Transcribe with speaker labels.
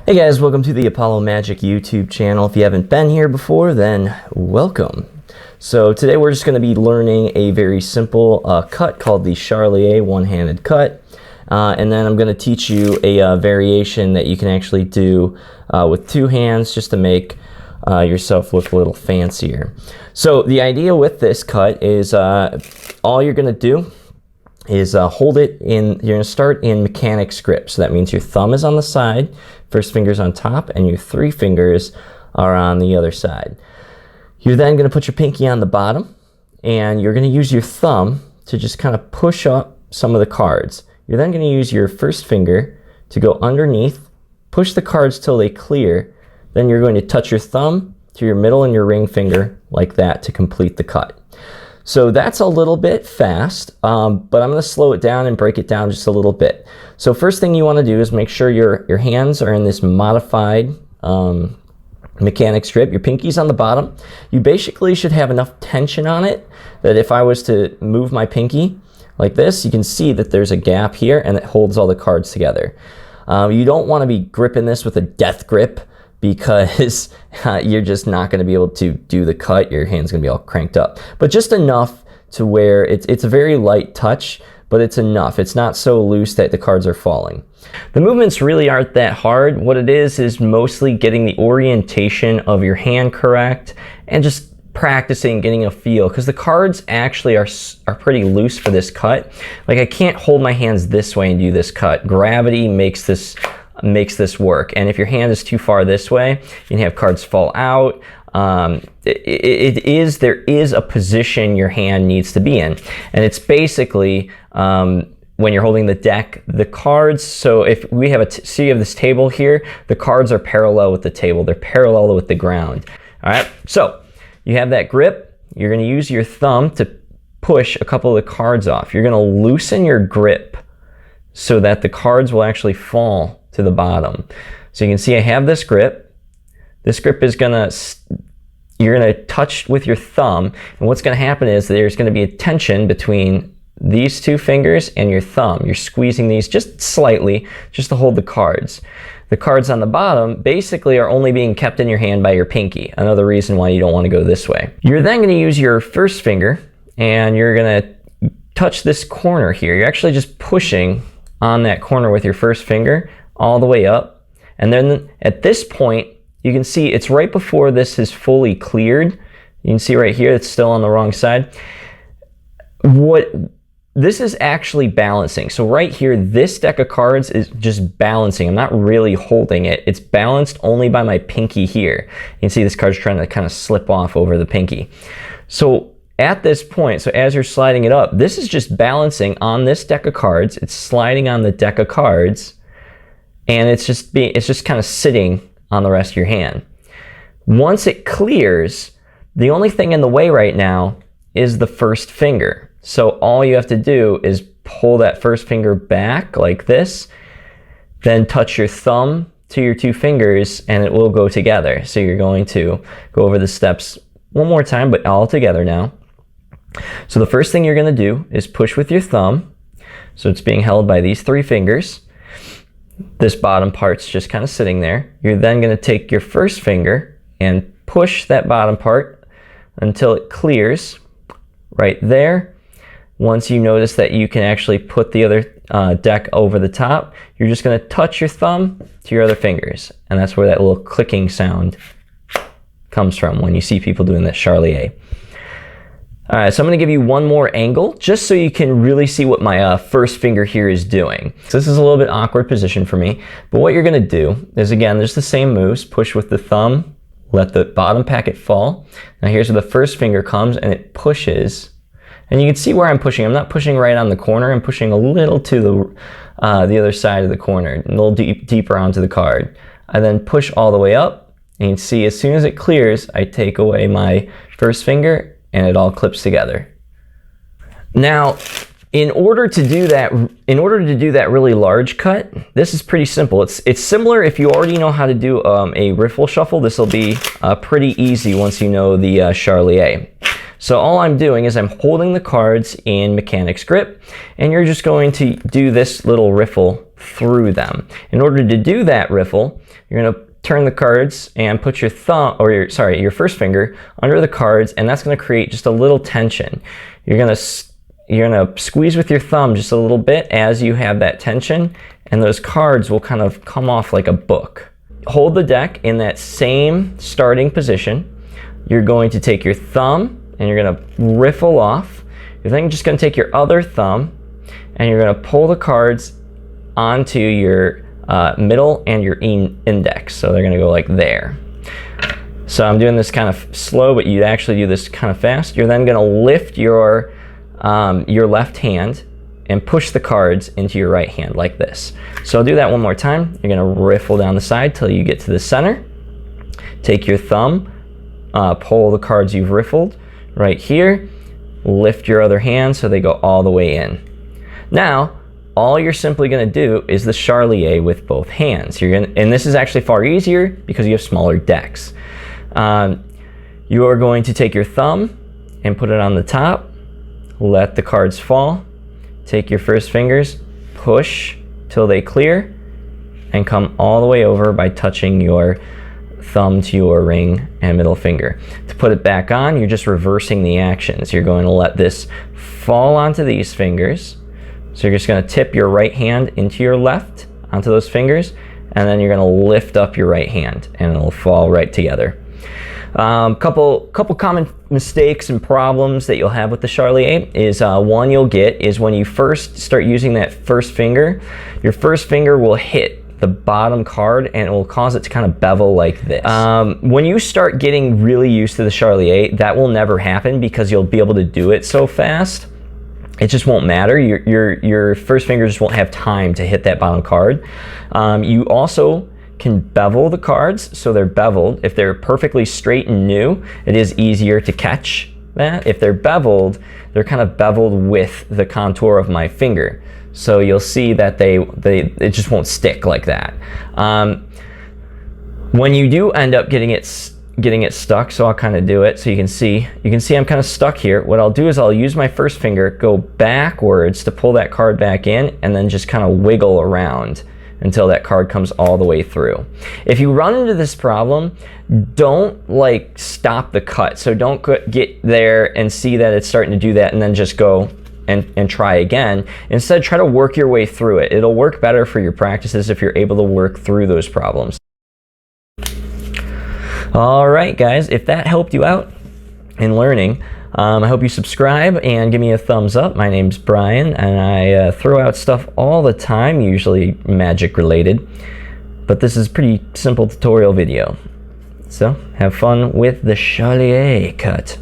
Speaker 1: Hey guys, welcome to the Apollo Magic YouTube channel. If you haven't been here before, then welcome. So today we're just going to be learning a very simple cut called the Charlier one-handed cut. And then I'm going to teach you a variation that you can actually do with two hands just to make yourself look a little fancier. So the idea with this cut is all you're going to do is hold it in, you're going to start in mechanics grip. So that means your thumb is on the side, first finger's on top, and your three fingers are on the other side. You're then going to put your pinky on the bottom, and you're going to use your thumb to just kind of push up some of the cards. You're then going to use your first finger to go underneath, push the cards till they clear, then you're going to touch your thumb to your middle and your ring finger like that to complete the cut. So that's a little bit fast, but I'm going to slow it down and break it down just a little bit. So first thing you want to do is make sure your hands are in this modified mechanics grip. Your pinky's on the bottom. You basically should have enough tension on it that if I was to move my pinky like this, you can see that there's a gap here and it holds all the cards together. You don't want to be gripping this with a death grip, because you're just not going to be able to do the cut. Your hand's going to be all cranked up. But just enough to where it's a very light touch, but it's enough. It's not so loose that the cards are falling. The movements really aren't that hard. What it is mostly getting the orientation of your hand correct and just practicing getting a feel, because the cards actually are pretty loose for this cut. Like, I can't hold my hands this way and do this cut. Gravity makes this work, and if your hand is too far this way, you can have cards fall out. There is a position your hand needs to be in, and it's basically when you're holding the deck, the cards. So if we have so you have this table here, the cards are parallel with the table. They're parallel with the ground. All right, so you have that grip. You're going to use your thumb to push a couple of the cards off. You're going to loosen your grip so that the cards will actually fall to the bottom. So you can see I have this grip. This grip is you're gonna touch with your thumb, and what's gonna happen is there's gonna be a tension between these two fingers and your thumb. You're squeezing these just slightly, just to hold the cards. The cards on the bottom basically are only being kept in your hand by your pinky. Another reason why you don't want to go this way. You're then gonna use your first finger, and you're gonna touch this corner here. You're actually just pushing on that corner with your first finger all the way up, and then at this point you can see it's right before this is fully cleared. You can see right here it's still on the wrong side. This is actually balancing. So right here, this deck of cards is just balancing. I'm not really holding it. It's balanced only by my pinky here. You can see this card's trying to kind of slip off over the pinky. So at this point, so as you're sliding it up, this is just balancing on this deck of cards. It's sliding on the deck of cards, and it's just kind of sitting on the rest of your hand. Once it clears, the only thing in the way right now is the first finger. So all you have to do is pull that first finger back like this, then touch your thumb to your two fingers, and it will go together. So you're going to go over the steps one more time, but all together now. So the first thing you're going to do is push with your thumb. So it's being held by these three fingers. This bottom part's just kind of sitting there. You're then going to take your first finger and push that bottom part until it clears right there. Once you notice that you can actually put the other deck over the top, you're just going to touch your thumb to your other fingers, and that's where that little clicking sound comes from when you see people doing that Charlier. All right, so I'm going to give you one more angle just so you can really see what my first finger here is doing. So this is a little bit awkward position for me, but what you're going to do is, again, there's the same moves. Push with the thumb, let the bottom packet fall. Now here's where the first finger comes, and it pushes. And you can see where I'm pushing. I'm not pushing right on the corner. I'm pushing a little to the other side of the corner, a little deeper onto the card. I then push all the way up, and you can see as soon as it clears, I take away my first finger, and it all clips together. Now, in order to do that really large cut, this is pretty simple. It's similar if you already know how to do a riffle shuffle. This will be pretty easy once you know the Charlier. So all I'm doing is I'm holding the cards in mechanic's grip, and you're just going to do this little riffle through them. In order to do that riffle, you're going to turn the cards and put your thumb, or your first finger under the cards, and that's going to create just a little tension. You're going to squeeze with your thumb just a little bit as you have that tension, and those cards will kind of come off like a book. Hold the deck in that same starting position. You're going to take your thumb and you're going to riffle off. You're then just going to take your other thumb and you're going to pull the cards onto your middle and your index. So they're going to go like there. So I'm doing this kind of slow, but you actually do this kind of fast. You're then going to lift your left hand and push the cards into your right hand like this. So I'll do that one more time. You're going to riffle down the side till you get to the center. Take your thumb, pull the cards you've riffled right here, lift your other hand so they go all the way in. Now, all you're simply going to do is the Charlier with both hands. And this is actually far easier because you have smaller decks. You are going to take your thumb and put it on the top, let the cards fall, take your first fingers, push till they clear, and come all the way over by touching your thumb to your ring and middle finger. To put it back on, you're just reversing the actions. You're going to let this fall onto these fingers. So you're just going to tip your right hand into your left onto those fingers, and then you're going to lift up your right hand and it'll fall right together. Couple common mistakes and problems that you'll have with the Charlier is one you'll get is when you first start using that first finger, your first finger will hit the bottom card and it will cause it to kind of bevel like this. When you start getting really used to the Charlier, that will never happen because you'll be able to do it so fast. It just won't matter. Your first finger just won't have time to hit that bottom card. You also can bevel the cards so they're beveled. If they're perfectly straight and new, it is easier to catch that. If they're beveled, they're kind of beveled with the contour of my finger. So you'll see that it just won't stick like that. When you do end up getting it stuck, so I'll kind of do it so you can see I'm kind of stuck here. What I'll do is I'll use my first finger, go backwards to pull that card back in, and then just kind of wiggle around until that card comes all the way through. If you run into this problem, don't like stop the cut. So don't get there and see that it's starting to do that and then just go and try again. Instead, try to work your way through it. It'll work better for your practices if you're able to work through those problems. All right, guys, if that helped you out in learning, I hope you subscribe and give me a thumbs up. My name's Brian, and I throw out stuff all the time, usually magic related, but this is a pretty simple tutorial video. So have fun with the Charlier cut.